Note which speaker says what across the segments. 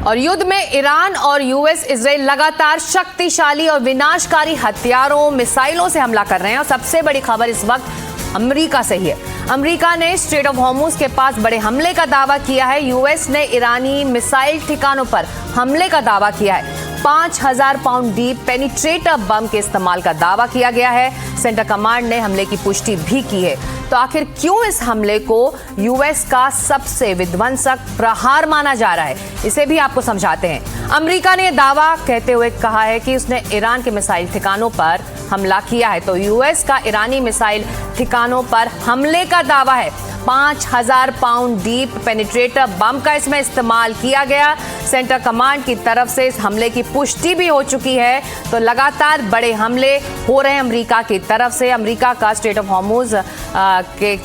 Speaker 1: और युद्ध में ईरान और यूएस इजराइल लगातार शक्तिशाली और विनाशकारी हथियारों मिसाइलों से हमला कर रहे हैं और सबसे बड़ी खबर इस वक्त अमेरिका से ही है। अमेरिका ने स्ट्रेट ऑफ हॉर्मुज के पास बड़े हमले का दावा किया है। यूएस ने ईरानी मिसाइल ठिकानों पर हमले का दावा किया है। 5000 पाउंड डीप पेनिट्रेटर बम के इस्तेमाल का दावा किया गया है। सेंटर कमांड ने हमले की पुष्टि भी की है। तो आखिर क्यों इस हमले को यूएस का सबसे विध्वंसक प्रहार माना जा रहा है, इसे भी आपको समझाते हैं। अमेरिका ने दावा कहते हुए कहा है कि उसने ईरान के मिसाइल ठिकानों पर हमला किया है। तो यूएस का ईरानी मिसाइल ठिकानों पर हमले का दावा है। 5000 पाउंड डीप पेनिट्रेटर बम का इसमें इस्तेमाल किया गया। सेंटर कमांड की तरफ से इस हमले की पुष्टि भी हो चुकी है। तो लगातार बड़े हमले हो रहे हैं अमेरिका की तरफ से। अमेरिका का स्ट्रेट ऑफ हॉर्मुज के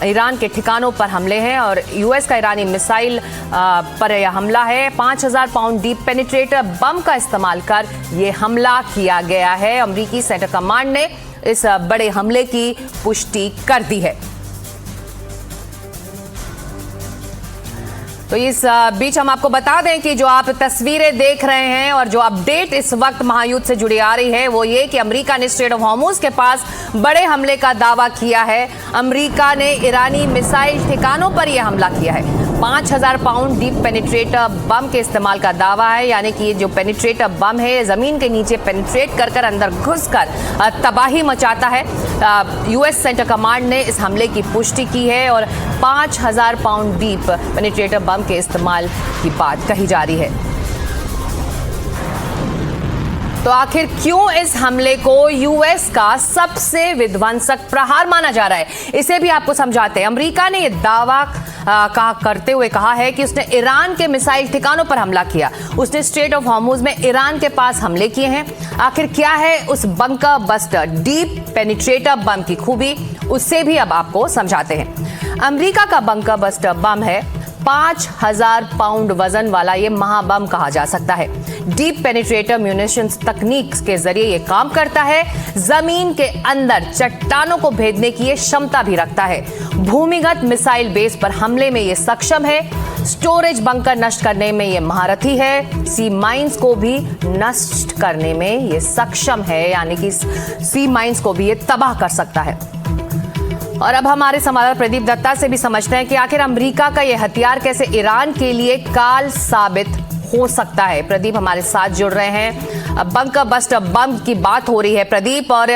Speaker 1: ईरान के ठिकानों पर हमले हैं और यूएस का ईरानी मिसाइल पर यह हमला है। 5000 पाउंड डीप पेनिट्रेटर बम का इस्तेमाल कर यह हमला किया गया है। अमेरिकी सेंटर कमांड ने इस बड़े हमले की पुष्टि कर दी है। तो इस बीच हम आपको बता दें कि जो आप तस्वीरें देख रहे हैं और जो अपडेट इस वक्त महायुद्ध से जुड़ी आ रही है वो ये कि अमेरिका ने स्ट्रेट ऑफ हॉर्मुज के पास बड़े हमले का दावा किया है। अमेरिका ने ईरानी मिसाइल ठिकानों पर यह हमला किया है। 5000 पाउंड डीप पेनिट्रेटर बम के इस्तेमाल का दावा है, यानी कि ये जो पेनिट्रेटर बम है जमीन के नीचे पेनिट्रेट कर अंदर घुसकर तबाही मचाता है। यूएस सेंटर कमांड ने इस हमले की पुष्टि की है और 5000 पाउंड डीप पेनिट्रेटर बम के इस्तेमाल की बात कही जा रही है। तो आखिर क्यों इस हमले को यूएस का सबसे विध्वंसक प्रहार माना जा रहा है, इसे भी आपको समझाते हैं। अमेरिका ने यह दावा करते हुए कहा है कि उसने ईरान के मिसाइल ठिकानों पर हमला किया। उसने स्ट्रेट ऑफ हॉर्मुज में ईरान के पास हमले किए हैं। आखिर क्या है उस बंकर बस्टर डीप पेनिट्रेटर बम की खूबी, उससे भी अब आपको समझाते हैं। अमेरिका का बंकर बस्टर बम है 5000 पाउंड वजन वाला ये महाबम कहा जा सकता है। डीप पेनिट्रेटर म्यूनिशंस तकनीक के जरिए ये काम करता है। जमीन के अंदर चट्टानों को भेदने की ये क्षमता भी रखता है। भूमिगत मिसाइल बेस पर हमले में ये सक्षम है। स्टोरेज बंकर नष्ट करने में ये महारथी है। सी माइंस को भी नष्ट करने में ये सक्षम है, यानी कि सी माइंस को भी ये तबाह कर सकता है। और अब हमारे संवाददाता प्रदीप दत्ता से भी समझते हैं कि आखिर अमेरिका का यह हथियार कैसे ईरान के लिए काल साबित हो सकता है। प्रदीप हमारे साथ जुड़ रहे हैं। बंकर बस्टर बम की बात हो रही है प्रदीप, और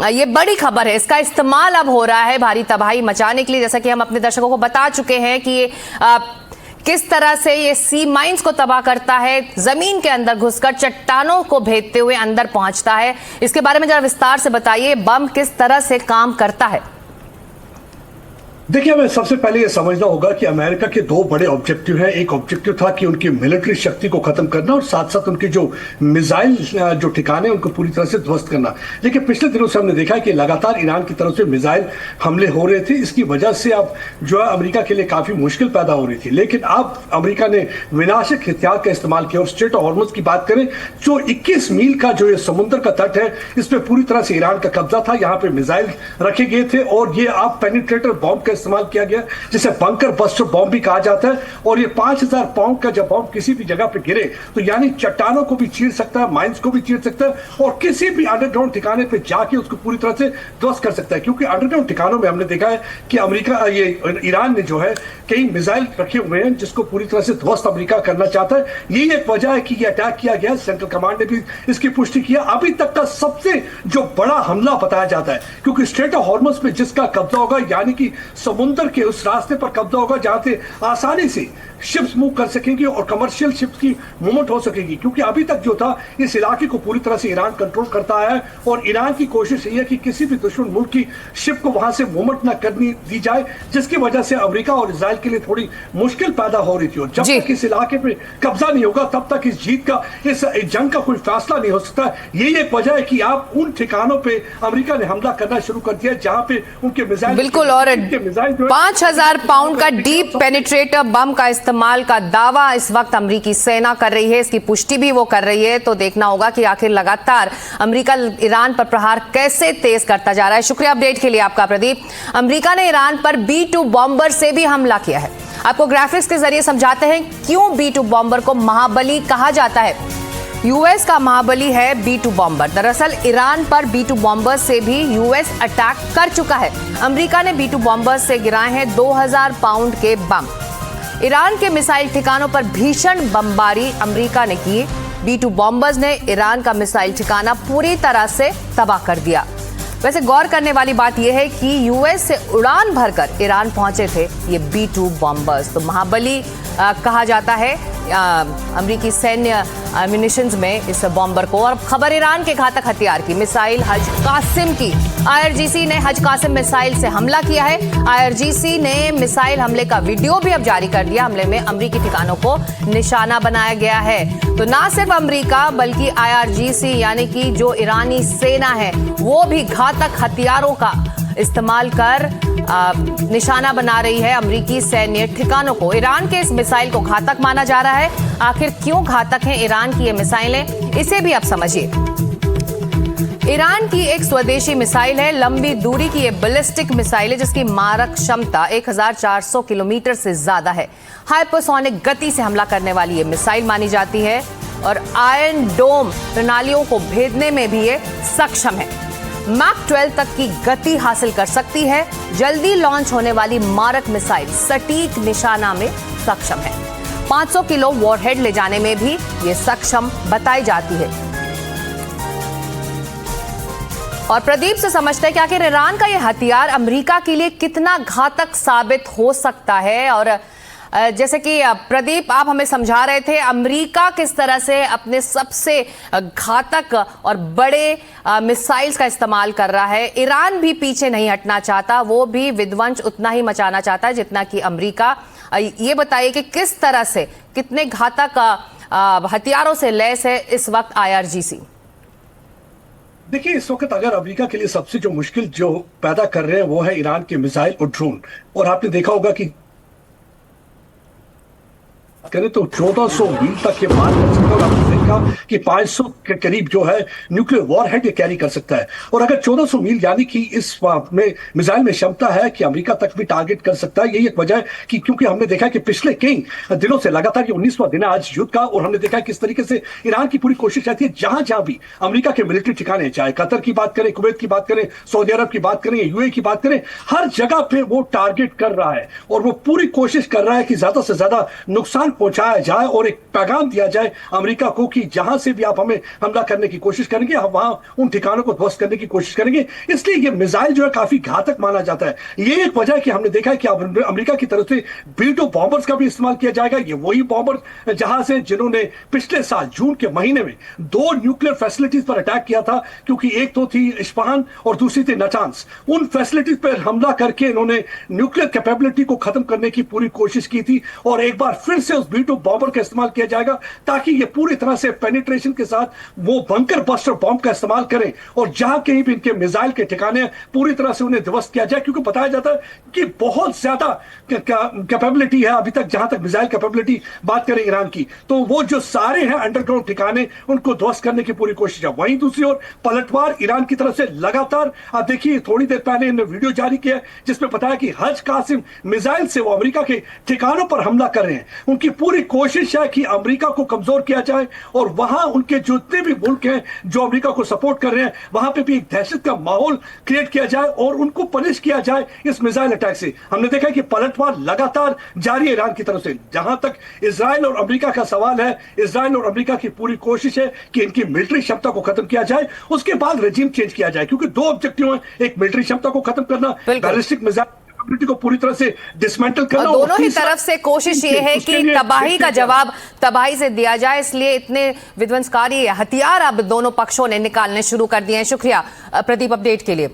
Speaker 1: ये बड़ी खबर है। इसका इस्तेमाल अब हो रहा है भारी तबाही मचाने के लिए, जैसा कि हम अपने दर्शकों को बता चुके हैं कि ये किस तरह से ये सी माइंस को तबाह करता है, जमीन के अंदर घुसकर चट्टानों को भेदते हुए अंदर पहुंचता है। इसके बारे में जरा विस्तार से बताइए, बम किस तरह से काम करता है।
Speaker 2: देखिए, हमें सबसे पहले ये समझना होगा कि अमेरिका के दो बड़े ऑब्जेक्टिव हैं। एक ऑब्जेक्टिव था कि उनकी मिलिट्री शक्ति को खत्म करना और साथ साथ उनके जो मिसाइल जो ठिकाने उनको पूरी तरह से ध्वस्त करना। लेकिन पिछले दिनों से हमने देखा है कि लगातार ईरान की तरफ से मिसाइल हमले हो रहे थे। इसकी वजह से अब जो है अमेरिका के लिए काफी मुश्किल पैदा हो रही थी। लेकिन अब अमेरिका ने विनाशक हथियार का इस्तेमाल किया। और स्ट्रेट ऑफ हॉर्मुज की बात करें, जो 21 मील का जो ये समुद्र का तट है, इस पर पूरी तरह से ईरान का कब्जा था। यहाँ पे मिसाइल रखे गए थे और ये अब पेनिट्रेटर बॉम्ब इस्तेमाल किया गया, जिसे बंकर बस्टर बॉम्ब भी कहा जाता है। और ये 5000 पाउंड का जब बॉम्ब किसी भी जगह पे गिरे तो यानी चट्टानों को भी चीर सकता है, माइंस को भी चीर सकता है और किसी भी अंडरग्राउंड ठिकाने पे जाके उसको पूरी तरह से ध्वस्त कर सकता है। क्योंकि अंडरग्राउंड ठिकानों में हमने देखा है कि अमेरिका ये ईरान ने जो है कई मिसाइल रखे हुए हैं जिसको पूरी तरह से ध्वस्त अमेरिका करना चाहता है। यही एक वजह है कि ये अटैक किया गया। सेंट्रल कमांड ने भी इसकी पुष्टि किया। अभी तक का सबसे जो बड़ा हमला बताया जाता है, क्योंकि स्ट्रेट ऑफ हॉर्मुज पे जिसका कब्जा होगा, यानी कि समुद्र के उस रास्ते पर कब्जा होगा जहां से आसानी से शिप्स मूव कर सकेंगी और कमर्शियल शिप्स की मूवमेंट हो सकेगी। क्योंकि अभी तक जो था इस इलाके को पूरी तरह से ईरान कंट्रोल करता है और ईरान की कोशिश यह है कि किसी भी दुश्मन मुल्क की शिप को वहां से मूवमेंट न करनी दी जाए, जिसकी वजह से अमेरिका और इजराइल के लिए थोड़ी मुश्किल पैदा हो रही थी। और जब तक इस इलाके पे कब्जा नहीं होगा तब तक इस जीत का, इस जंग का कोई फैसला नहीं हो सकता। यही एक वजह है कि आप उन ठिकानों पे अमेरिका ने हमला करना शुरू कर दिया जहां पे उनके मिसाइल,
Speaker 1: बिल्कुल, और 5000 पाउंड का डीप पेनिट्रेटर बम का इस्तेमाल का दावा इस वक्त अमेरिकी सेना कर रही है। इसकी पुष्टि भी वो कर रही है। तो देखना होगा कि आखिर लगातार अमेरिका ईरान पर प्रहार कैसे तेज करता जा रहा है। शुक्रिया अपडेट के लिए आपका प्रदीप। अमेरिका ने ईरान पर B-2 बॉम्बर से भी हमला किया है। आपको ग्राफिक्स के जरिए समझाते हैं क्यों B2 बॉम्बर को महाबली कहा जाता है। यूएस का महाबली है B2 बॉम्बर। दरअसल ईरान पर B2 बॉम्बर से भी यूएस अटैक कर चुका है। अमेरिका ने B2 बॉम्बर से गिराए हैं 2000 पाउंड के बम। ईरान के मिसाइल ठिकानों पर भीषण बमबारी अमेरिका ने की। B2 बॉम्बर्स ने ईरान का मिसाइल ठिकाना पूरी तरह से तबाह कर दिया। वैसे गौर करने वाली बात यह है कि यूएस से उड़ान भरकर ईरान पहुंचे थे ये B2 बॉम्बर्स। तो महाबली कहा जाता है अमेरिकी सैन्य म्यूनिशंस में इस बॉम्बर को। और खबर ईरान के घातक हथियार की, मिसाइल हज कासिम की। आईआरजीसी ने हज कासिम मिसाइल से हमला किया है। आईआरजीसी ने मिसाइल हमले का वीडियो भी अब जारी कर दिया। हमले में अमेरिकी ठिकानों को निशाना बनाया गया है। तो ना सिर्फ अमेरिका बल्कि आईआरजीसी यानी कि जो ईरानी सेना है वो भी घातक हथियारों का इस्तेमाल कर निशाना बना रही है अमेरिकी सैन्य ठिकानों को। ईरान के इस मिसाइल को घातक माना जा रहा है। आखिर क्यों घातक हैं ईरान की ये मिसाइलें, इसे भी आप समझिए। ईरान की एक स्वदेशी मिसाइल है, लंबी दूरी की ये बैलिस्टिक मिसाइल है जिसकी मारक क्षमता 1400 किलोमीटर से ज्यादा है। हाइपरसोनिक गति से हमला करने वाली ये मिसाइल मानी जाती है और आयरन डोम प्रणालियों को भेदने में भी ये सक्षम है। मैक 12 तक की गति हासिल कर सकती है। जल्दी लॉन्च होने वाली मारक मिसाइल सटीक निशाना में सक्षम है। 500 किलो वॉरहेड ले जाने में भी ये सक्षम बताई जाती है। और प्रदीप से समझते हैं कि आखिर ईरान का ये हथियार अमेरिका के लिए कितना घातक साबित हो सकता है। और जैसे कि प्रदीप आप हमें समझा रहे थे, अमेरिका किस तरह से अपने सबसे घातक और बड़े मिसाइल्स का इस्तेमाल कर रहा है। ईरान भी पीछे नहीं हटना चाहता, वो भी विध्वंस उतना ही मचाना चाहता है जितना कि अमेरिका। ये बताइए कि किस तरह से, कितने घातक हथियारों से लैस है इस वक्त आईआरजीसी।
Speaker 2: देखिए, इस वक्त अगर अमेरिका के लिए सबसे जो मुश्किल जो पैदा कर रहे हैं वो है ईरान के मिसाइल और ड्रोन। और आपने देखा होगा कि करें तो 1400 मील तक ये मार कर सकता है। और आपने देखा कि 500 के करीब जो है न्यूक्लियर वॉरहेड ये कैरी कर सकता है। और अगर 1400 मील यानी कि इस में मिसाइल में क्षमता है कि अमेरिका तक भी टारगेट कर सकता है। यही एक वजह है कि क्योंकि हमने देखा कि पिछले कई दिनों से लगातार ये 19वां दिन है आज युद्ध का। और हमने देखा किस तरीके से ईरान की पूरी कोशिश रहती है जहां जहां भी अमेरिका के मिलिट्री ठिकाने, चाहे कतर की बात करें, कुवैत की बात करें, सऊदी अरब की बात करें, यूएई की बात करें, हर जगह पे वो टारगेट कर रहा है। और वो पूरी कोशिश कर रहा है कि ज्यादा से ज्यादा नुकसान पहुंचाया जाए और एक पैगाम दिया जाए अमेरिका को कि जहां से भी आप हमें हमला करने की कोशिश करेंगे, हम वहां उन ठिकानों को ध्वस्त करने की कोशिश करेंगे। इसलिए ये मिसाइल जो है काफी घातक माना जाता है। ये एक वजह है कि हमने देखा है कि अमेरिका की तरफ से B2 बॉम्बर्स का भी इस्तेमाल किया जाएगा। ये वही बॉम्बर जहां से जिन्होंने पिछले साल जून के महीने में 2 न्यूक्लियर फैसिलिटीज पर अटैक किया था, क्योंकि एक तो थी इस्फहान और दूसरी थी नटांस। उन फैसिलिटीज पर हमला करके इन्होंने न्यूक्लियर कैपेबिलिटी को खत्म करने की पूरी कोशिश की थी। और एक बार फिर से उस B2 बॉम्बर का इस्तेमाल किया जाएगा ताकि ये पूरी तरह से पेनिट्रेशन के साथ वो बंकर बस्टर बॉम्ब का इस्तेमाल करें और जहां कहीं भी इनके मिसाइल के ठिकाने पूरी तरह से उन्हें ध्वस्त किया जाए। क्योंकि बताया जाता है कि बहुत ज्यादा कैपेबिलिटी है अभी तक, जहां तक मिसाइल कैपेबिलिटी बात करें ईरान की, तो वो जो सारे हैं अंडरग्राउंड ठिकाने उनको ध्वस्त करने की पूरी कोशिश है। वहीं दूसरी ओर पलटवार ईरान की तरफ से लगातार, आप देखिए थोड़ी देर पहले इन्होंने वीडियो जारी किया जिसमें बताया कि हज कासिम मिसाइल से वो अमेरिका के ठिकानों पर हमला कर रहे हैं। उनकी पूरी कोशिश है कि अमेरिका को कमजोर किया जाए और वहां उनके जितने भी मुल्क हैं जो अमेरिका को सपोर्ट कर रहे हैं वहां पे भी एक दहशत का माहौल क्रिएट किया जाए और उनको पनिश किया जाए इस मिसाइल अटैक से। हमने देखा कि पलटवार लगातार जारी है ईरान की तरफ से। जहां तक इजराइल और अमेरिका का सवाल है, इजराइल और अमेरिका की पूरी कोशिश है कि इनकी मिलिट्री क्षमता को खत्म किया जाए, उसके बाद रेजिम चेंज किया जाए। क्योंकि 2 ऑब्जेक्टिव हैं, एक मिलिट्री क्षमता को खत्म करना, बैलिस्टिक मिसाइल को पूरी तरह से डिसमेंटल करना।
Speaker 1: और दोनों ही तरफ से कोशिश ये है कि तबाही का जवाब तबाही से दिया जाए, इसलिए इतने विध्वंसकारी हथियार अब दोनों पक्षों ने निकालने शुरू कर दिए हैं। शुक्रिया प्रदीप अपडेट के लिए।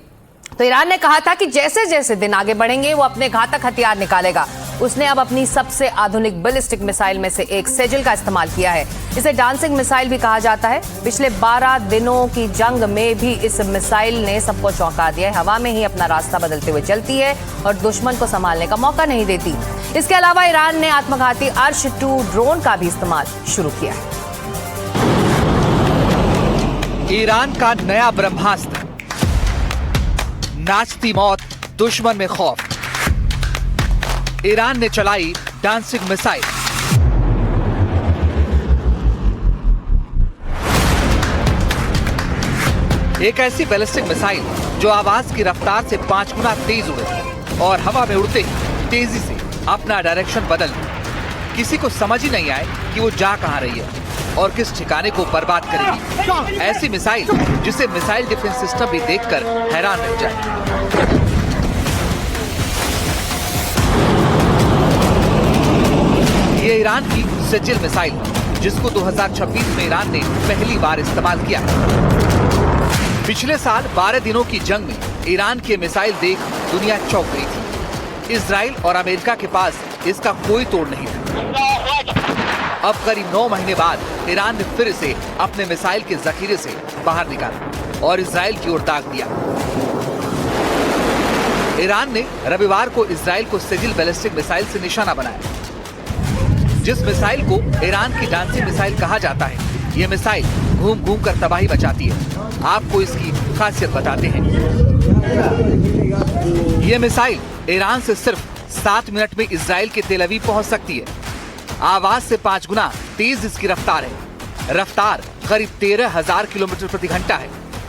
Speaker 1: तो ईरान ने कहा था कि जैसे जैसे दिन आगे बढ़ेंगे वो अपने घातक हथियार निकालेगा। उसने अब अपनी सबसे आधुनिक बैलिस्टिक मिसाइल में से एक सेजल का इस्तेमाल किया है। इसे डांसिंग मिसाइल भी कहा जाता है। पिछले 12 दिनों की जंग में भी इस मिसाइल ने सबको चौंका दिया है। हवा में ही अपना रास्ता बदलते हुए चलती है और दुश्मन को संभालने का मौका नहीं देती। इसके अलावा ईरान ने आत्मघाती अर्श 2 ड्रोन का भी इस्तेमाल शुरू किया है।
Speaker 3: ईरान का नया ब्रह्मास्त्र, नाचती मौत, दुश्मन में खौफ। ईरान ने चलाई डांसिंग मिसाइल। एक ऐसी बैलिस्टिक मिसाइल जो आवाज की रफ्तार से 5 गुना तेज उड़े और हवा में उड़ते ही तेजी से अपना डायरेक्शन बदल दे। किसी को समझ ही नहीं आए कि वो जा कहां रही है और किस ठिकाने को बर्बाद करेगी। ऐसी मिसाइल जिसे मिसाइल डिफेंस सिस्टम भी देखकर हैरान रह जाए। ये ईरान की सिजिल मिसाइल है, जिसको 2026 में ईरान ने पहली बार इस्तेमाल किया है। पिछले साल 12 दिनों की जंग में ईरान के मिसाइल देख दुनिया चौंक गई थी। इजराइल और अमेरिका के पास इसका कोई तोड़ नहीं था। अब करीब 9 महीने बाद ईरान ने फिर इसे अपने मिसाइल के जखीरे से बाहर निकाला और इजराइल की ओर दाग दिया। ईरान ने रविवार को इजराइल को सिजिल बैलिस्टिक मिसाइल से निशाना बनाया। जिस मिसाइल को ईरान की डांसिंग मिसाइल कहा जाता है, ये मिसाइल घूम घूम कर तबाही मचाती है। आपको इसकी खासियत बताते हैं। ये मिसाइल ईरान से सिर्फ 7 मिनट में इजराइल के तेल अवीव पहुंच सकती है। आवाज से 5 गुना तेज इसकी रफ्तार है। रफ्तार करीब 13,000 किलोमीटर प्रति घंटा है।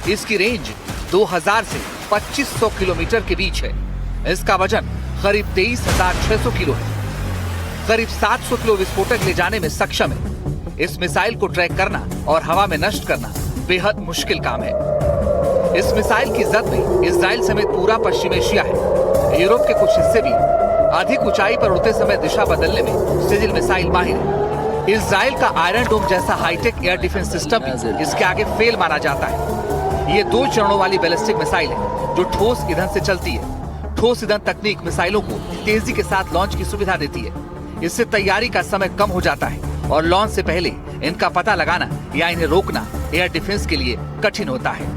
Speaker 3: इसकी रेंज 2000 से 2500 किलोमीटर के बीच है। इसका वजन करीब 23,600 किलो है। करीब 700 किलो विस्फोटक ले जाने में सक्षम है। इस मिसाइल को ट्रैक करना और हवा में नष्ट करना बेहद मुश्किल काम है। इस मिसाइल की जद में इजराइल समेत पूरा पश्चिम एशिया है। यूरोप के कुछ हिस्से भी अधिक ऊंचाई पर उड़ते समय दिशा बदलने में सिजिल मिसाइल माहिर है। इजराइल का आयरन डोम जैसा हाईटेक एयर डिफेंस सिस्टम भी इसके आगे फेल माना जाता है। ये 2 चरणों वाली बैलिस्टिक मिसाइल है जो ठोस ईंधन से चलती है। ठोस ईंधन तकनीक मिसाइलों को तेजी के साथ लॉन्च की सुविधा देती है। इससे तैयारी का समय कम हो जाता है और लॉन्च से पहले इनका पता लगाना या इन्हें रोकना एयर डिफेंस के लिए कठिन होता है।